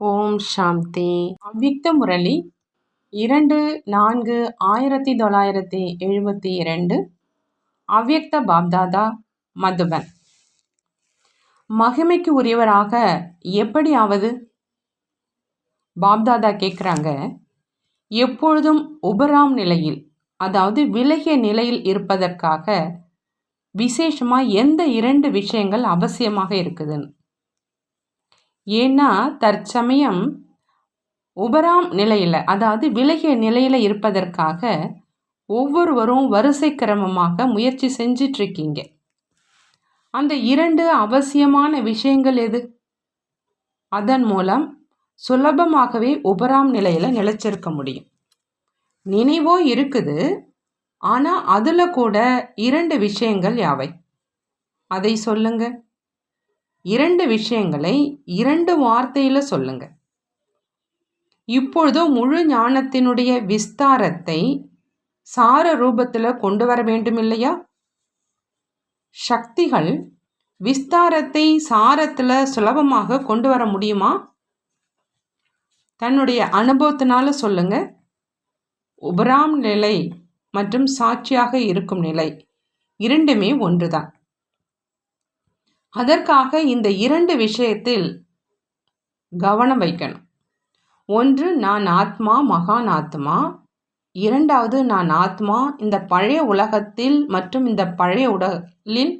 ஓம் சாந்தி. அவ்விக்த முரளி 2/4/1972. அவ்யக்த பாப்தாதா, மதுபன். மகிமைக்கு உரியவராக எப்படி ஆவது? பாப்தாதா கேட்குறாங்க, எப்பொழுதும் உபராம் நிலையில், அதாவது விலகிய நிலையில் இருப்பதற்காக விசேஷமாக எந்த 2 விஷயங்கள் அவசியமாக இருக்குதுன்னு. ஏன்னா தற்சமயம் உபராம் நிலையில், அதாவது விலகிய நிலையில் இருப்பதற்காக ஒவ்வொருவரும் வரிசை கிரமமாக முயற்சி செஞ்சிட்ருக்கீங்க. அந்த 2 அவசியமான விஷயங்கள் எது? அதன் மூலம் சுலபமாகவே உபராம் நிலையில் நிலைச்சிருக்க முடியும். நினைவோ இருக்குது, ஆனால் அதில் கூட 2 விஷயங்கள் யாவை? அதை சொல்லுங்க. 2 விஷயங்களை 2 வார்த்தையில் சொல்லுங்க. இப்பொழுதோ முழு ஞானத்தினுடைய விஸ்தாரத்தை சார ரூபத்தில் கொண்டு வர வேண்டும் இல்லையா? சக்திகள் விஸ்தாரத்தை சாரத்தில் சுலபமாக கொண்டு வர முடியுமா? தன்னுடைய அனுபவத்தினால சொல்லுங்க. உபராம் நிலை மற்றும் சாட்சியாக இருக்கும் நிலை 2மே ஒன்றுதான். அதற்காக இந்த 2 விஷயத்தில் கவனம் வைக்கணும். ஒன்று, நான் ஆத்மா, மகான் ஆத்மா. 2வது, நான் ஆத்மா இந்த பழைய உலகத்தில் மற்றும் இந்த பழைய உடலில்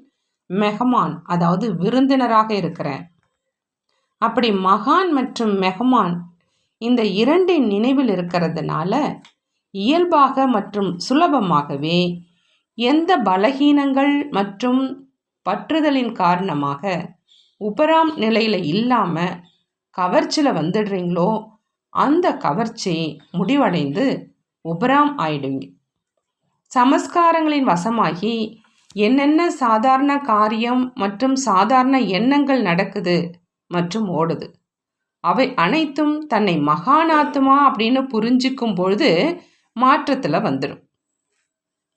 மெஹமான், அதாவது விருந்தினராக இருக்கிறேன். அப்படி மகான் மற்றும் மெஹமான் இந்த 2 நினைவில் இருக்கிறதுனால இயல்பாக மற்றும் சுலபமாகவே எந்த பலகீனங்கள் மற்றும் பற்றுதலின் காரணமாக உபராம் நிலையில் இல்லாமல் கவர்ச்சியில் வந்துடுறீங்களோ, அந்த கவர்ச்சி முடிவடைந்து உபராம் ஆயிடுவீங்க. சமஸ்காரங்களின் வசமாகி என்னென்ன சாதாரண காரியம் மற்றும் சாதாரண எண்ணங்கள் நடக்குது மற்றும் ஓடுது, அவை அனைத்தும் தன்னை மகானாத்மா அப்படின்னு புரிஞ்சிக்கும் பொழுது மாற்றத்தில் வந்துடும்.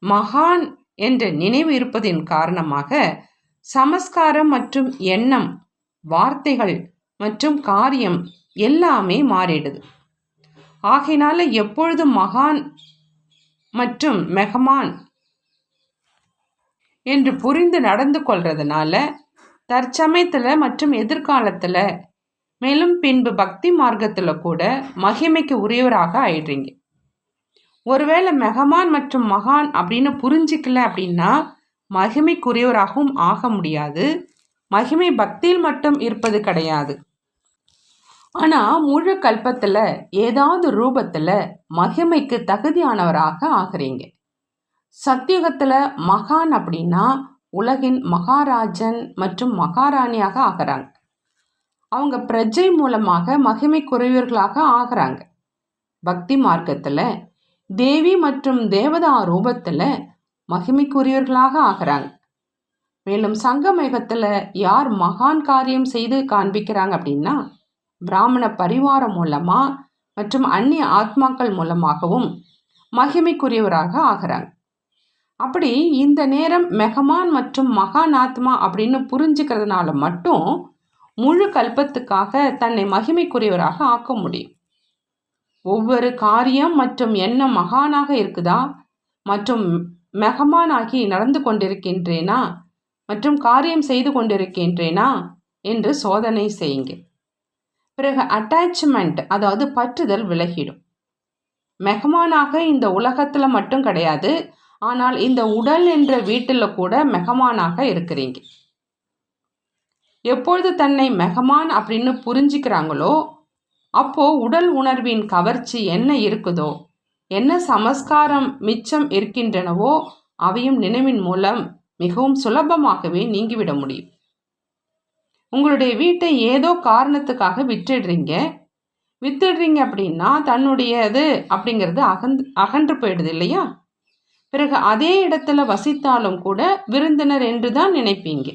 மகான் என்ற நினைவு இருப்பதின் காரணமாக சமஸ்காரம் மற்றும் எண்ணம், வார்த்தைகள் மற்றும் காரியம் எல்லாமே மாறிடுது. ஆகையினால எப்பொழுதும் மகான் மற்றும் மெஹமான் என்று புரிந்து நடந்து கொள்றதுனால தற்சமயத்தில் மற்றும் எதிர்காலத்தில் மேலும் பின்பு பக்தி மார்க்கத்தில் கூட மகிமைக்கு உரியவராக ஆயிடுறீங்க. ஒருவேளை மெஹமான் மற்றும் மகான் அப்படின்னு புரிஞ்சிக்கல அப்படின்னா மகிமைக்குரியவராகவும் ஆக முடியாது. மகிமை பக்தியில் மட்டும் இருப்பது கிடையாது. ஆனால் முழு கல்பத்தில் ஏதாவது ரூபத்தில் மகிமைக்கு தகுதியானவராக ஆகிறீங்க. சத்தியுகத்தில் மகான் அப்படின்னா உலகின் மகாராஜன் மற்றும் மகாராணியாக ஆகிறாங்க. அவங்க பிரஜை மூலமாக மகிமைக்குரியவர்களாக ஆகிறாங்க. பக்தி மார்க்கத்தில் தேவி மற்றும் தேவதா ரூபத்தில் மகிமைக்குரியவர்களாக ஆகிறாங்க. மேலும் சங்கமேகத்தில் யார் மகான் காரியம் செய்து காண்பிக்கிறாங்க அப்படின்னா பிராமண பரிவாரம் மூலமாக மற்றும் அந்நிய ஆத்மாக்கள் மூலமாகவும் மகிமைக்குரியவராக ஆகிறாங்க. அப்படி இந்த நேரம் மெஹமான் மற்றும் மகான் ஆத்மா அப்படின்னு புரிஞ்சுக்கிறதுனால மட்டும் முழு கல்பத்துக்காக தன்னை மகிமைக்குரியவராக ஆக்க முடியும். ஒவ்வொரு காரியம் மற்றும் எண்ணம் மகானாக இருக்குதா மற்றும் மெஹமானாகி நடந்து கொண்டிருக்கின்றேனா மற்றும் காரியம் செய்து கொண்டிருக்கின்றேனா என்று சோதனை செய்யுங்க. பிறகு அட்டாச்மெண்ட், அதாவது பற்றுதல் விலகிடும். மெஹமானாக இந்த உலகத்தில் மட்டும் கிடையாது, ஆனால் இந்த உடல் என்ற வீட்டில் கூட மெஹமானாக இருக்கிறீங்க. எப்பொழுது தன்னை மெஹமான் அப்படின்னு புரிஞ்சுக்கிறாங்களோ அப்போது உடல் உணர்வின் கவர்ச்சி என்ன இருக்குதோ, என்ன சமஸ்காரம் மிச்சம் இருக்கின்றனவோ அவையும் நினைவின் மூலம் மிகவும் சுலபமாகவே நீங்கிவிட முடியும். உங்களுடைய வீட்டை ஏதோ காரணத்துக்காக வித்துடுறீங்க அப்படின்னா தன்னுடையது அப்படிங்கிறது அகன்று போயிடுது இல்லையா? பிறகு அதே இடத்துல வசித்தாலும் கூட விருந்தினர் என்று தான் நினைப்பீங்க.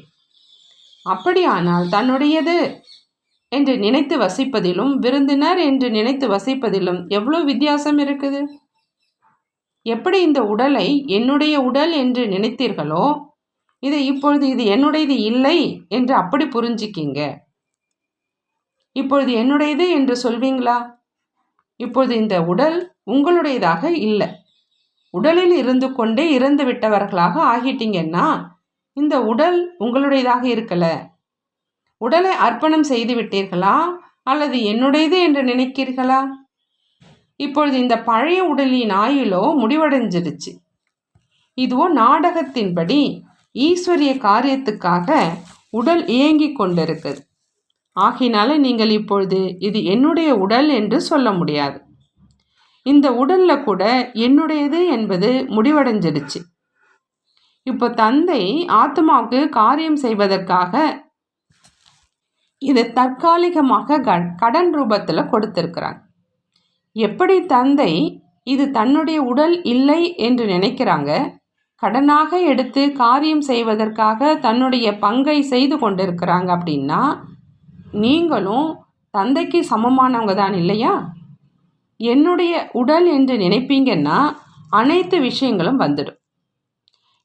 அப்படியானால் தன்னுடையது என்று நினைத்து வசிப்பதிலும் விருந்தினர் என்று நினைத்து வசிப்பதிலும் எவ்வளோ வித்தியாசம் இருக்குது. எப்படி இந்த உடலை என்னுடைய உடல் என்று நினைத்தீர்களோ இதை இப்பொழுது இது என்னுடையது இல்லை என்று அப்படி புரிஞ்சிக்கிங்க. இப்பொழுது என்னுடையது என்று சொல்வீங்களா? இப்பொழுது இந்த உடல் உங்களுடையதாக இல்லை. உடலில் இருந்து கொண்டே இறந்து விட்டவர்களாக ஆகிட்டீங்கன்னா இந்த உடல் உங்களுடையதாக இருக்கல. உடலை அர்ப்பணம் செய்து விட்டீர்களா அல்லது என்னுடையது என்று நினைக்கிறீர்களா? இப்பொழுது இந்த பழைய உடலின் ஆயுளோ முடிவடைஞ்சிருச்சு. இதுவோ நாடகத்தின்படி ஈஸ்வரிய காரியத்துக்காக உடல் இயங்கிக் கொண்டிருக்குது. ஆகினால நீங்கள் இப்பொழுது இது என்னுடைய உடல் என்று சொல்ல முடியாது. இந்த உடல்ல கூட என்னுடையது என்பது முடிவடைஞ்சிடுச்சு. இப்போ தந்தை ஆத்மாவுக்கு காரியம் செய்வதற்காக இதை தற்காலிகமாக கடன் ரூபத்தில் கொடுத்திருக்கிறாங்க. எப்படி தந்தை இது தன்னுடைய உடல் இல்லை என்று நினைக்கிறாங்க, கடனாக எடுத்து காரியம் செய்வதற்காக தன்னுடைய பங்கை செய்து கொண்டிருக்கிறாங்க அப்படின்னா நீங்களும் தந்தைக்கு சமமானவங்க தான் இல்லையா? என்னுடைய உடல் என்று நினைப்பீங்கன்னா அனைத்து விஷயங்களும் வந்துடும்.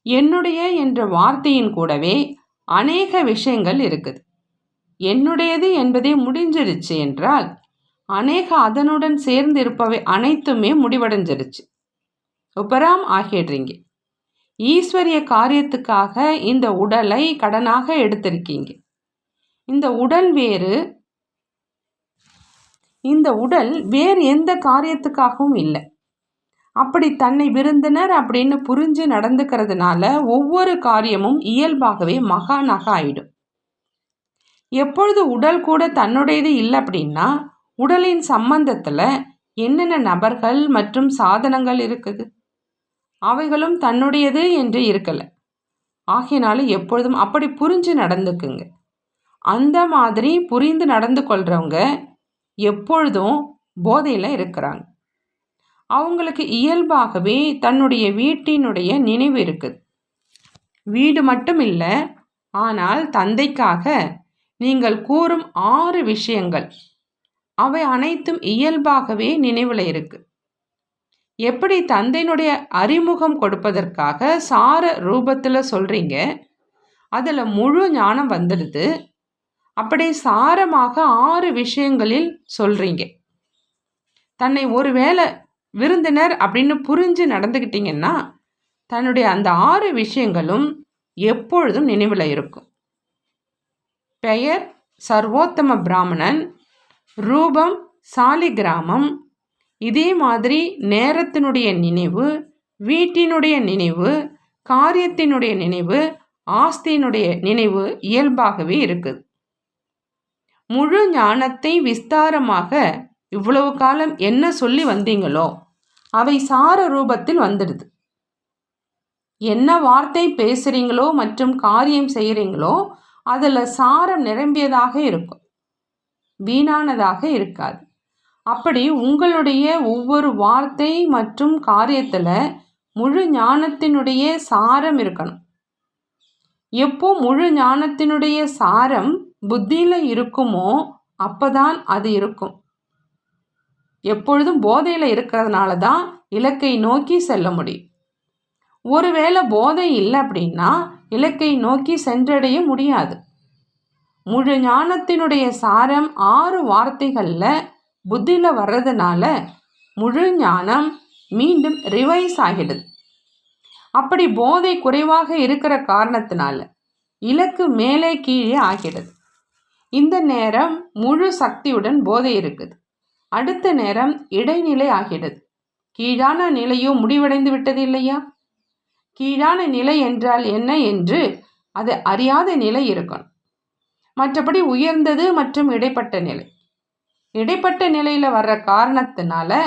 என்னுடைய என்ற வார்த்தையின் கூடவே அநேக விஷயங்கள் இருக்குது. என்னுடையது என்பதே முடிஞ்சிருச்சு என்றால் அநேக அதனுடன் சேர்ந்து இருப்பவை அனைத்துமே முடிவடைஞ்சிருச்சு. உபராம் ஆகிடுறீங்க. ஈஸ்வரிய காரியத்துக்காக இந்த உடலை கடனாக எடுத்திருக்கீங்க. இந்த உடல் வேறு எந்த காரியத்துக்காகவும் இல்லை. அப்படி தன்னை விருந்தினர் அப்படின்னு புரிஞ்சு நடந்துக்கிறதுனால ஒவ்வொரு காரியமும் இயல்பாகவே மகானாக ஆயிடும். எப்பொழுது உடல் கூட தன்னுடையது இல்லை அப்படின்னா உடலின் சம்பந்தத்தில் என்னென்ன நபர்கள் மற்றும் சாதனங்கள் இருக்குது, அவைகளும் தன்னுடையது என்று இருக்கலை. ஆகினாலும் எப்பொழுதும் அப்படி புரிஞ்சு நடந்துக்குங்க. அந்த மாதிரி புரிந்து நடந்து கொள்கிறவங்க எப்பொழுதும் போதையில் இருக்கிறாங்க. அவங்களுக்கு இயல்பாகவே தன்னுடைய வீட்டினுடைய நினைவு இருக்குது. வீடு மட்டும் இல்லை, ஆனால் தந்தைக்காக நீங்கள் கூறும் 6 விஷயங்கள் அவை அனைத்தும் இயல்பாகவே நினைவில் இருக்கு. எப்படி தந்தையினுடைய அறிமுகம் கொடுப்பதற்காக சார ரூபத்தில் சொல்கிறீங்க, அதில் முழு ஞானம் வந்துடுது. அப்படி சாரமாக 6 விஷயங்களில் சொல்கிறீங்க. தன்னை ஒருவேளை விருந்தினர் அப்படின்னு புரிஞ்சு நடந்துக்கிட்டீங்கன்னா தன்னுடைய அந்த 6 விஷயங்களும் எப்பொழுதும் நினைவில் இருக்கும். பெயர் சர்வோத்தம பிராமணன், ரூபம் சாலிகிராமம், இதே மாதிரி நேரத்தினுடைய நினைவு, வீட்டினுடைய நினைவு, காரியத்தினுடைய நினைவு, ஆஸ்தியினுடைய நினைவு இயல்பாகவே இருக்குது. முழு ஞானத்தை விஸ்தாரமாக இவ்வளவு காலம் என்ன சொல்லி வந்தீங்களோ அவை சார ரூபத்தில் வந்துடுது. என்ன வார்த்தை பேசுகிறீங்களோ மற்றும் காரியம் செய்கிறீங்களோ அதில் சாரம் நிரம்பியதாக இருக்கும், வீணானதாக இருக்காது. அப்படி உங்களுடைய ஒவ்வொரு வார்த்தை மற்றும் காரியத்தில் முழு ஞானத்தினுடைய சாரம் இருக்கணும். எப்போ முழு ஞானத்தினுடைய சாரம் புத்தியில் இருக்குமோ அப்போதான் அது இருக்கும். எப்பொழுதும் போதையில் இருக்கிறதுனால தான் இலக்கை நோக்கி செல்ல முடியும். ஒருவேளை போதை இல்லை அப்படின்னா இலக்கை நோக்கி சென்றடைய முடியாது. முழு ஞானத்தினுடைய சாரம் 6 வார்த்தைகளில் புத்தியில் வர்றதுனால முழு ஞானம் மீண்டும் ரிவைஸ் ஆகிடுது. அப்படி போதை குறைவாக இருக்கிற காரணத்தினால இலக்கு மேலே கீழே ஆகிடுது. இந்த நேரம் முழு சக்தியுடன் போதை இருக்குது. அடுத்த நேரம் இடைநிலை ஆகிடுது. கீழான நிலையோ முடிவடைந்து விட்டது இல்லையா? கீழான நிலை என்றால் என்ன என்று அது அறியாத நிலை இருக்கணும். மற்றபடி உயர்ந்தது மற்றும் இடைப்பட்ட நிலை. இடைப்பட்ட நிலையில் வர்ற காரணத்தினால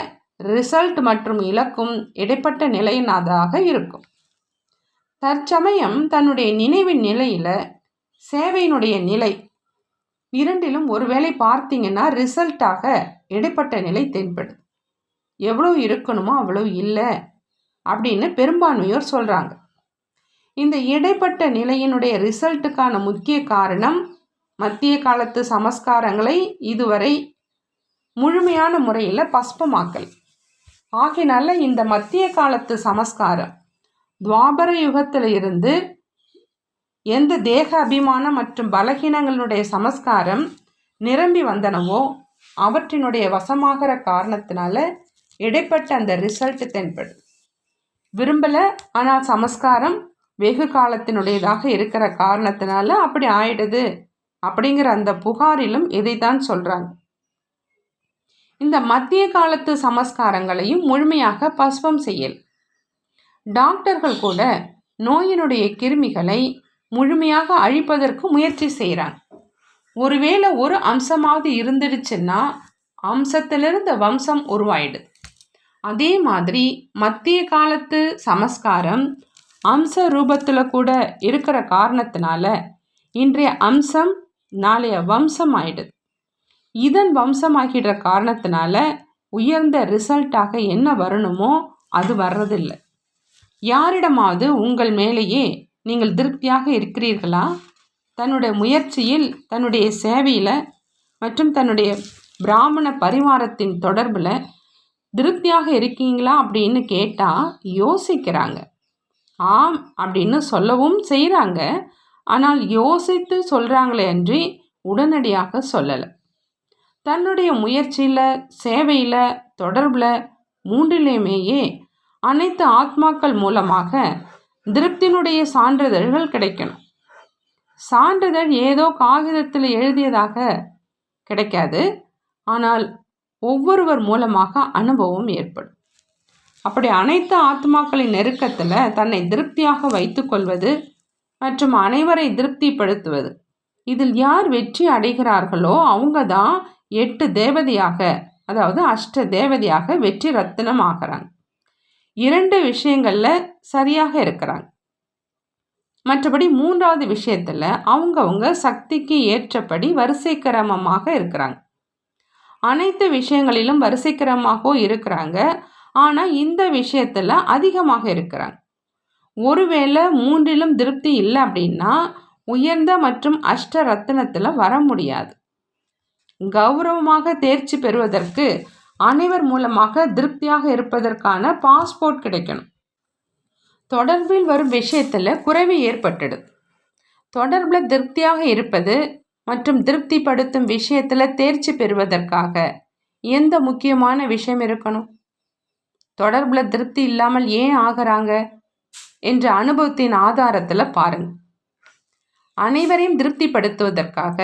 ரிசல்ட் மற்றும் இலக்கும் இடைப்பட்ட நிலையினதாக இருக்கும். தற்சமயம் தன்னுடைய நினைவின் நிலையில் சேவையினுடைய நிலை இரண்டிலும் ஒருவேளை பார்த்தீங்கன்னா ரிசல்ட்டாக இடைப்பட்ட நிலை தென்படுது. எவ்வளோ இருக்கணுமோ அவ்வளோ இல்லை அப்படின்னு பெரும்பான்மையோர் சொல்கிறாங்க. இந்த இடைப்பட்ட நிலையினுடைய ரிசல்ட்டுக்கான முக்கிய காரணம் மத்திய காலத்து சமஸ்காரங்களை இதுவரை முழுமையான முறையில் பஸ்பமாக்கல். ஆகினால இந்த மத்திய காலத்து சமஸ்காரம் துவாபர யுகத்தில் இருந்து எந்த தேக அபிமானம் மற்றும் பலகீனங்களுடைய சமஸ்காரம் நிரம்பி வந்தனவோ அவற்றினுடைய வசமாகிற காரணத்தினால இடைப்பட்ட அந்த ரிசல்ட் தென்படும். விரும்பலை, ஆனால் சமஸ்காரம் வெகு காலத்தினுடையதாக இருக்கிற காரணத்தினால அப்படி ஆயிடுது அப்படிங்கிற அந்த புகாரிலும் இதைத்தான் சொல்கிறாங்க. இந்த மத்திய காலத்து சமஸ்காரங்களையும் முழுமையாக பஸ்வம் செய்யல். டாக்டர்கள் கூட நோயினுடைய கிருமிகளை முழுமையாக அழிப்பதற்கு முயற்சி செய்கிறாங்க. ஒருவேளை ஒரு அம்சமாவது இருந்துடுச்சுன்னா அம்சத்திலிருந்து வம்சம் உருவாயிடுது. அதே மாதிரி மத்திய காலத்து சமஸ்காரம் அம்ச ரூபத்தில் கூட இருக்கிற காரணத்தினால இன்றைய அம்சம் நாளைய வம்சம் ஆயிடுது. இதன் வம்சமாகிற காரணத்தினால உயர்ந்த ரிசல்ட்டாக என்ன வரணுமோ அது வர்றதில்லை. யாரிடமாவது உங்கள் மேலேயே நீங்கள் திருப்தியாக இருக்கிறீர்களா? தன்னுடைய முயற்சியில், தன்னுடைய சேவையில் மற்றும் தன்னுடைய பிராமண பரிவாரத்தின் தொடர்பில் திருப்தியாக இருக்கீங்களா அப்படின்னு கேட்டால் யோசிக்கிறாங்க. ஆம் அப்படின்னு சொல்லவும் செய்கிறாங்க. ஆனால் யோசித்து சொல்கிறாங்களே அன்றி உடனடியாக சொல்லலை. தன்னுடைய முயற்சியில், சேவையில், தொடர்பில் மூன்றிலேயுமேயே அனைத்து ஆத்மாக்கள் மூலமாக திருப்தியினுடைய சான்றிதழ்கள் கிடைக்கணும். சான்றிதழ் ஏதோ காகிதத்தில் எழுதியதாக கிடைக்காது, ஆனால் ஒவ்வொருவர் மூலமாக அனுபவம் ஏற்படும். அப்படி அனைத்து ஆத்மாக்களின் நெருக்கத்தில் தன்னை திருப்தியாக வைத்து கொள்வது மற்றும் அனைவரை திருப்திப்படுத்துவது, இதில் யார் வெற்றி அடைகிறார்களோ அவங்க தான் 8 தேவதையாக, அதாவது அஷ்ட தேவதையாக வெற்றி ரத்தினம் ஆகிறாங்க. 2 விஷயங்களில் சரியாக இருக்கிறாங்க. மற்றபடி 3வது விஷயத்தில் அவங்கவுங்க சக்திக்கு ஏற்றபடி வரிசை கிரமமாக இருக்கிறாங்க. அனைத்து விஷயங்களிலும் வரிசை கிரமமாக இருக்கிறாங்க. ஆனால் இந்த விஷயத்தில் அதிகமாக இருக்கிறாங்க. ஒருவேளை 3லும் திருப்தி இல்லை அப்படின்னா உயர்ந்த மற்றும் அஷ்ட ரத்தினத்தில் வர முடியாது. கௌரவமாக தேர்ச்சி பெறுவதற்கு அனைவர் மூலமாக திருப்தியாக இருப்பதற்கான பாஸ்போர்ட் கிடைக்கணும். தொடர்பில் வரும் விஷயத்தில் குறைவு ஏற்பட்டுடுது. தொடர்பில் திருப்தியாக இருப்பது மற்றும் திருப்திப்படுத்தும் விஷயத்தில் தேர்ச்சி பெறுவதற்காக எந்த முக்கியமான விஷயம் இருக்கணும்? தொடர்பில் திருப்தி இல்லாமல் ஏன் ஆகிறாங்க என்ற அனுபவத்தின் ஆதாரத்தில் பாருங்க. அனைவரையும் திருப்திப்படுத்துவதற்காக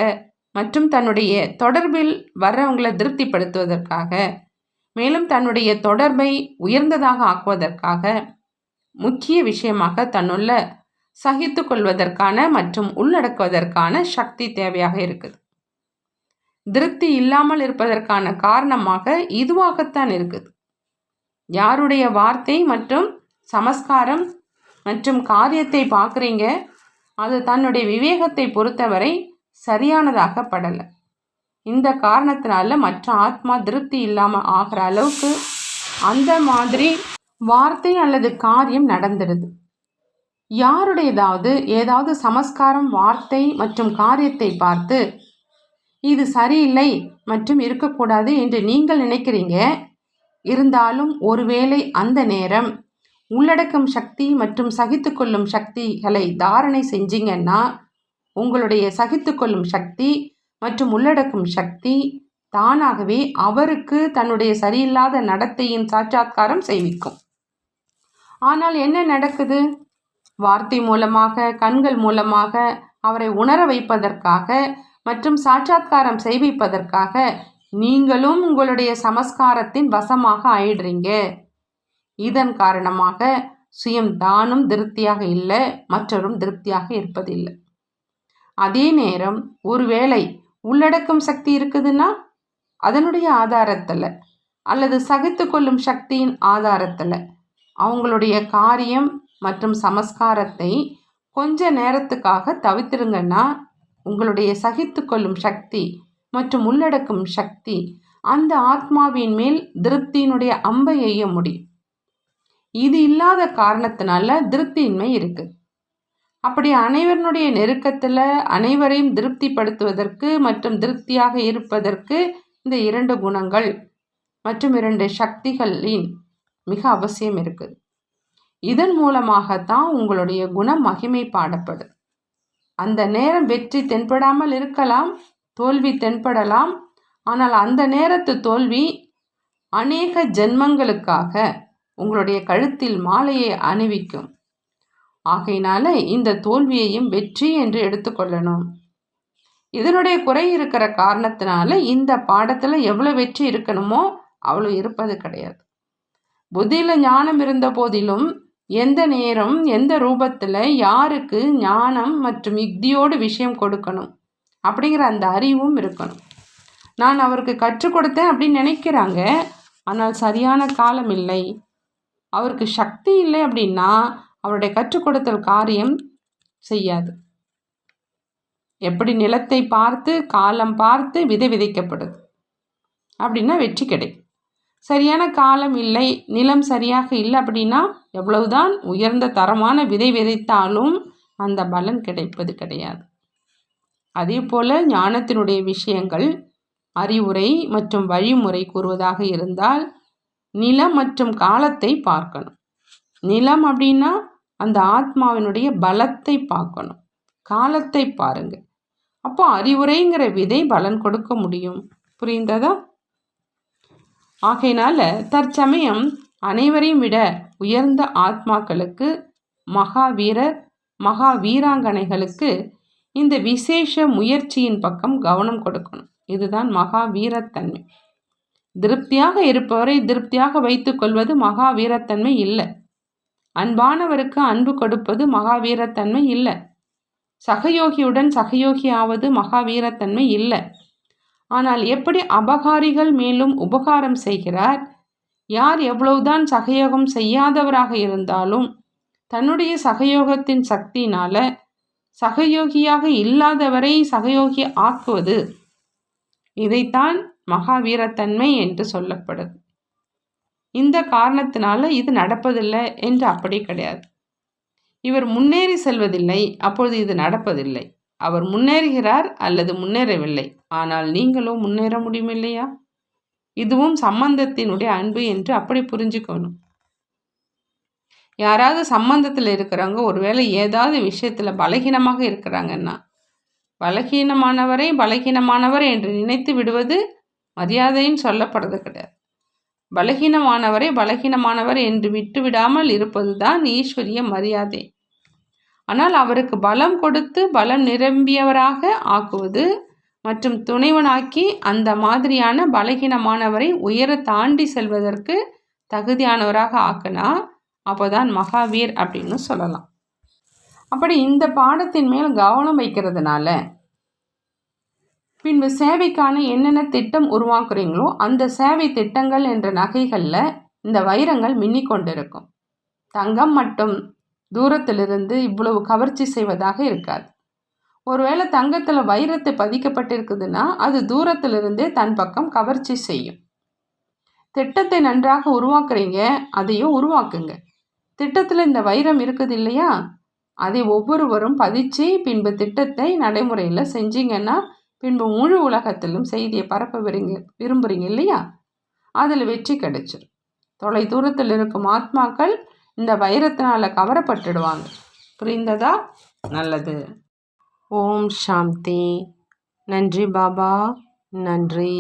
மற்றும் தன்னுடைய தொடர்பில் வர்றவங்களை திருப்திப்படுத்துவதற்காக, மேலும் தன்னுடைய தொடர்பை உயர்ந்ததாக ஆக்குவதற்காக, முக்கிய விஷயமாக தன்னுள்ள சகித்து கொள்வதற்கான மற்றும் உள்ளடக்குவதற்கான சக்தி தேவையாக இருக்குது. திருப்தி இல்லாமல் இருப்பதற்கான காரணமாக இதுவாகத்தான் இருக்குது. யாருடைய வார்த்தை மற்றும் சமஸ்காரம் மற்றும் காரியத்தை பார்க்குறீங்க, அது தன்னுடைய விவேகத்தை பொறுத்தவரை சரியானதாக படலை. இந்த காரணத்தினால மற்ற ஆத்மா திருப்தி இல்லாமல் ஆகிற அளவுக்கு அந்த மாதிரி வார்த்தை அல்லது காரியம் நடந்துடுது. யாருடையதாவது ஏதாவது சமஸ்காரம், வார்த்தை மற்றும் காரியத்தை பார்த்து இது சரியில்லை மற்றும் இருக்கக்கூடாது என்று நீங்கள் நினைக்கிறீங்க. இருந்தாலும் ஒருவேளை அந்த நேரம் உள்ளடக்கும் சக்தி மற்றும் சகித்து கொள்ளும் சக்திகளை தாரணை செஞ்சீங்கன்னா உங்களுடைய சகித்து கொள்ளும் சக்தி மற்றும் உள்ளடக்கும் சக்தி தானாகவே அவருக்கு தன்னுடைய சரியில்லாத நடத்தையின் சாட்சாத்காரம் செய்விக்கும். ஆனால் என்ன நடக்குது? வார்த்தை மூலமாக, கண்கள் மூலமாக அவரை உணர வைப்பதற்காக மற்றும் சாட்சாத்காரம் செய்விப்பதற்காக நீங்களும் உங்களுடைய சமஸ்காரத்தின் வசமாக ஆயிடுறீங்க. இதன் காரணமாக சுயம் தானும் திருப்தியாக இல்லை, மற்றவரும் திருப்தியாக இருப்பதில்லை. அதே நேரம் ஒருவேளை உள்ளடக்கும் சக்தி இருக்குதுன்னா அதனுடைய ஆதாரத்தில் அல்லது சகித்து கொள்ளும் சக்தியின் ஆதாரத்தில் அவங்களுடைய காரியம் மற்றும் சமஸ்காரத்தை கொஞ்ச நேரத்துக்காக தவிர்த்துருங்கன்னா உங்களுடைய சகித்து கொள்ளும் சக்தி மற்றும் உள்ளடக்கும் சக்தி அந்த ஆத்மாவின் மேல் திருப்தியினுடைய அம்பை எய்ய முடியும். இது இல்லாத காரணத்தினால திருப்தியின்மை இருக்குது. அப்படி அனைவருடைய நெருக்கத்தில் அனைவரையும் திருப்திப்படுத்துவதற்கு மற்றும் திருப்தியாக இருப்பதற்கு இந்த 2 குணங்கள் மற்றும் 2 சக்திகளின் மிக அவசியம் இருக்குது. இதன் மூலமாகத்தான் உங்களுடைய குணம் மகிமை பாடப்படும். அந்த நேரம் வெற்றி தென்படாமல் இருக்கலாம், தோல்வி தென்படலாம். ஆனால் அந்த நேரத்து தோல்வி அநேக ஜென்மங்களுக்காக உங்களுடைய கழுத்தில் மாலையை அணிவிக்கும். ஆகையினால இந்த தோல்வியையும் வெற்றி என்று எடுத்துக்கொள்ளணும். இதனுடைய குறை இருக்கிற காரணத்தினால இந்த பாடத்தில் எவ்வளோ வெற்றி இருக்கணுமோ அவ்வளோ இருப்பது கிடையாது. புத்தியில் ஞானம் இருந்த போதிலும் எந்த நேரம் எந்த ரூபத்தில் யாருக்கு ஞானம் மற்றும் யுக்தியோடு விஷயம் கொடுக்கணும் அப்படிங்கிற அந்த அறிவும் இருக்கணும். நான் அவருக்கு கற்றுக் கொடுத்தேன் அப்படின்னு நினைக்கிறாங்க, ஆனால் சரியான காலம் இல்லை, அவருக்கு சக்தி இல்லை அப்படின்னா அவருடைய கற்றுக் கொடுத்தல் காரியம் செய்யாது. எப்படி நிலத்தை பார்த்து காலம் பார்த்து விதை விதைக்கப்படுது அப்படின்னா வெற்றி கிடைக்கும். சரியான காலம் இல்லை, நிலம் சரியாக இல்லை அப்படின்னா எவ்வளவுதான் உயர்ந்த தரமான விதை விதைத்தாலும் அந்த பலன் கிடைப்பது கிடையாது. அதே போல் ஞானத்தினுடைய விஷயங்கள் அறிவுரை மற்றும் வழிமுறை கூறுவதாக இருந்தால் நிலம் மற்றும் காலத்தை பார்க்கணும். நிலம் அப்படின்னா அந்த ஆத்மாவினுடைய பலத்தை பார்க்கணும், காலத்தை பாருங்க. அப்போ அறிவுரைங்கிற விதை பலன் கொடுக்க முடியும். புரிந்ததா? ஆகையினால தற்சமயம் அனைவரையும் விட உயர்ந்த ஆத்மாக்களுக்கு, மகாவீரர் மகா வீராங்கனைகளுக்கு இந்த விசேஷ முயற்சியின் பக்கம் கவனம் கொடுக்கணும். இதுதான் மகா வீரத்தன்மை. திருப்தியாக இருப்பவரை திருப்தியாக வைத்து கொள்வது மகா வீரத்தன்மை இல்லை. அன்பானவருக்கு அன்பு கொடுப்பது மகா வீரத்தன்மை இல்லை. சகயோகியுடன் சகயோகி ஆவது மகா வீரத்தன்மை இல்லை. ஆனால் எப்படி அபகாரிகள் மேலும் உபகாரம் செய்கிறார், யார் எவ்வளவுதான் சகயோகம் செய்யாதவராக இருந்தாலும் தன்னுடைய சகயோகத்தின் சக்தியினால சகயோகியாக இல்லாதவரை சகயோகி ஆக்குவது, இதைத்தான் மகாவீரத்தன்மை என்று சொல்லப்படுது. இந்த காரணத்தினால இது நடப்பதில்லை என்று அப்படி கிடையாது. இவர் முன்னேறி செல்வதில்லை, அப்பொழுது இது நடப்பதில்லை. அவர் முன்னேறுகிறார் அல்லது முன்னேறவில்லை, ஆனால் நீங்களும் முன்னேற முடியும் இல்லையா? இதுவும் சம்பந்தத்தினுடைய அன்பு என்று அப்படி புரிஞ்சுக்கணும். யாராவது சம்பந்தத்தில் இருக்கிறவங்க ஒருவேளை ஏதாவது விஷயத்தில் பலகீனமாக இருக்கிறாங்கன்னா பலகீனமானவரை பலகீனமானவர் என்று நினைத்து விடுவது மரியாதையும் சொல்லப்படுறது கிடையாது. பலகீனமானவரை பலகீனமானவர் என்று விட்டு விடாமல் இருப்பது தான் ஈஸ்வரிய மரியாதை. ஆனால் அவருக்கு பலம் கொடுத்து பலம் நிரம்பியவராக ஆக்குவது மற்றும் துணைவனாக்கி அந்த மாதிரியான பலகீனமானவரை உயர தாண்டி செல்வதற்கு தகுதியானவராக ஆக்கினா அப்போதான் மகாவீர் அப்படின்னு சொல்லலாம். அப்படி இந்த பாடத்தின் மேல் கவனம் வைக்கிறதுனால பின்பு சேவைக்கான என்னென்ன திட்டம் உருவாக்குறீங்களோ அந்த சேவை திட்டங்கள் என்ற நகைகளில் இந்த வைரங்கள் மின்னிக்கொண்டிருக்கும். தங்கம் மட்டும் தூரத்திலிருந்து இவ்வளவு கவர்ச்சி செய்வதாக இருக்காது. ஒருவேளை தங்கத்தில் வைரத்தை பதிக்கப்பட்டிருக்குதுன்னா அது தூரத்திலிருந்தே தன் பக்கம் கவர்ச்சி செய்யும். திட்டத்தை நன்றாக உருவாக்குறீங்க, அதையும் உருவாக்குங்க. திட்டத்தில் இந்த வைரம் இருக்குது இல்லையா, அதை ஒவ்வொருவரும் பதிச்சு பின்பு திட்டத்தை நடைமுறையில் செஞ்சீங்கன்னா பின்பு முழு உலகத்திலும் செய்தியை பரப்ப விரும்புகிறீங்க இல்லையா, அதில் வெற்றி கிடைச்சிடும். தொலை தூரத்தில் இருக்கும் ஆத்மாக்கள் இந்த வைரத்தினால் கவரப்பட்டுடுவாங்க. புரிந்ததா? நல்லது. ஓம் சாந்தி. நன்றி பாபா, நன்றி.